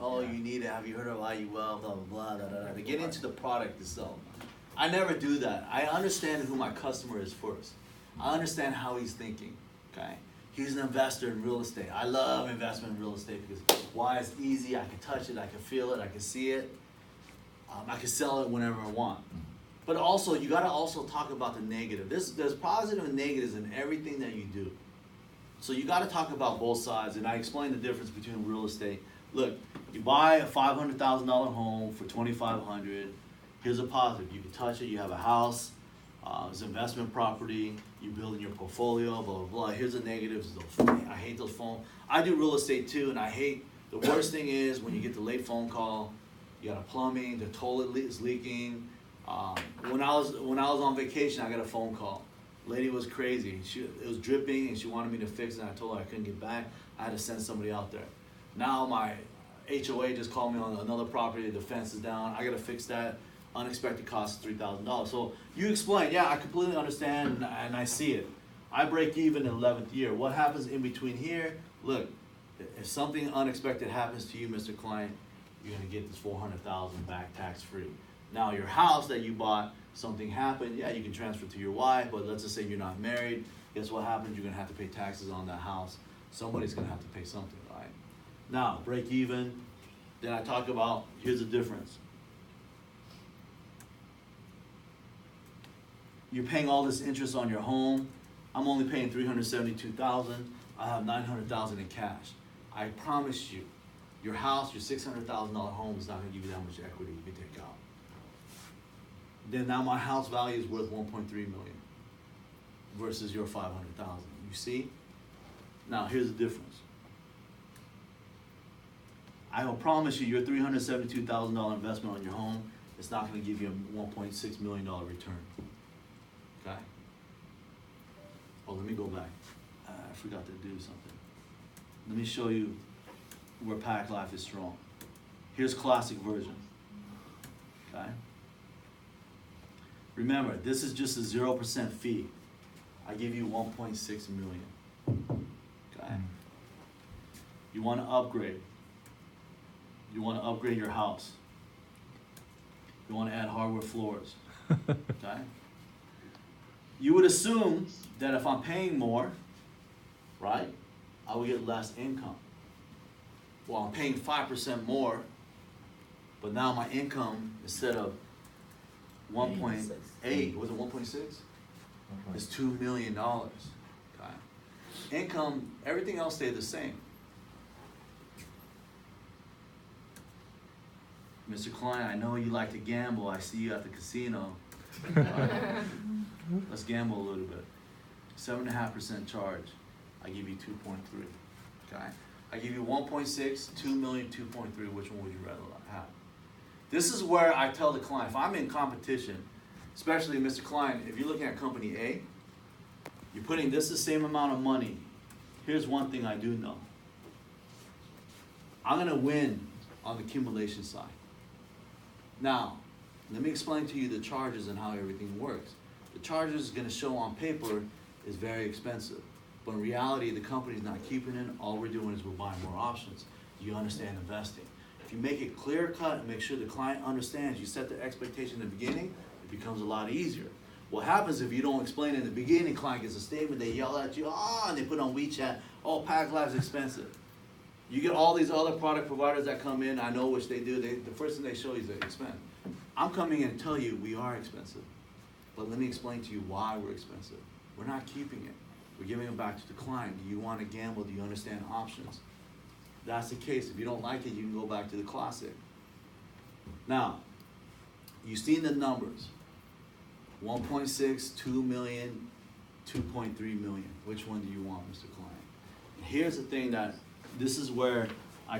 oh, you need it, have you heard of IUL, blah, blah, blah, da, da, da. They get into the product itself. I never do that. I understand who my customer is first. I understand how he's thinking, okay? He's an investor in real estate. I love investment in real estate because why? It's easy, I can touch it, I can feel it, I can see it. I can sell it whenever I want. But also, you gotta also talk about the negative. There's positive and negatives in everything that you do. So you gotta talk about both sides, and I explained the difference between real estate. Look, you buy a $500,000 home for $2,500. Here's a positive, you can touch it, you have a house, it's investment property, you build in your portfolio, blah, blah, blah. Here's the negatives, I hate those phones. I do real estate too, and I hate, the worst thing is when you get the late phone call, you got a plumbing, the toilet is leaking. When I was on vacation, I got a phone call. Lady was crazy. It was dripping and she wanted me to fix it, and I told her I couldn't get back. I had to send somebody out there. Now my HOA just called me on another property, the fence is down, I gotta fix that. Unexpected cost is $3,000. So you explain, yeah, I completely understand and I see it. I break even in 11th year. What happens in between here? Look, if something unexpected happens to you, Mr. Client, you're gonna get this $400,000 back tax free. Now your house that you bought, something happened, yeah, you can transfer to your wife, but let's just say you're not married. Guess what happens? You're gonna have to pay taxes on that house. Somebody's gonna have to pay something, right? Now, break even, then I talk about, here's the difference. You're paying all this interest on your home. I'm only paying $372,000. I have $900,000 in cash. I promise you, your house, your $600,000 home is not gonna give you that much equity you can take out. Then now my house value is worth 1.3 million versus your 500,000. You see? Now here's the difference. I will promise you, your $372,000 investment on your home, it's not going to give you a $1.6 million return. Okay? Oh, let me go back. I forgot to do something. Let me show you where Pack Life is strong. Here's classic version. Okay? Remember, this is just a 0% fee. I give you 1.6 million. Okay? You want to upgrade. You want to upgrade your house. You want to add hardwood floors. Okay? You would assume that if I'm paying more, right, I will get less income. Well, I'm paying 5% more, but now my income, instead of 1.8, was it 1.6? It's $2 million. Okay? Income, everything else stayed the same. Mr. Klein, I know you like to gamble. I see you at the casino. Let's gamble a little bit. 7.5% charge. I give you 2.3. Okay? I give you 1.6, 2 million, 2.3. Which one would you rather have? This is where I tell the client, if I'm in competition, especially Mr. Klein, if you're looking at company A, you're putting this the same amount of money. Here's one thing I do know. I'm gonna win on the accumulation side. Now, let me explain to you the charges and how everything works. The charges is gonna show on paper is very expensive, but in reality, the company's not keeping it. All we're doing is we're buying more options. You understand investing. If you make it clear cut and make sure the client understands, you set the expectation in the beginning, it becomes a lot easier. What happens if you don't explain in the beginning, client gets a statement, they yell at you, and they put on WeChat, oh, Pack Life's expensive. You get all these other product providers that come in, I know which they do, the first thing they show you is the expense. I'm coming in and tell you we are expensive, but let me explain to you why we're expensive. We're not keeping it. We're giving it back to the client. Do you want to gamble? Do you understand options? That's the case. If you don't like it, you can go back to the classic. Now, you've seen the numbers. 1.6, 2 million, 2.3 million. Which one do you want, Mr. Client? Here's the thing that, this is where I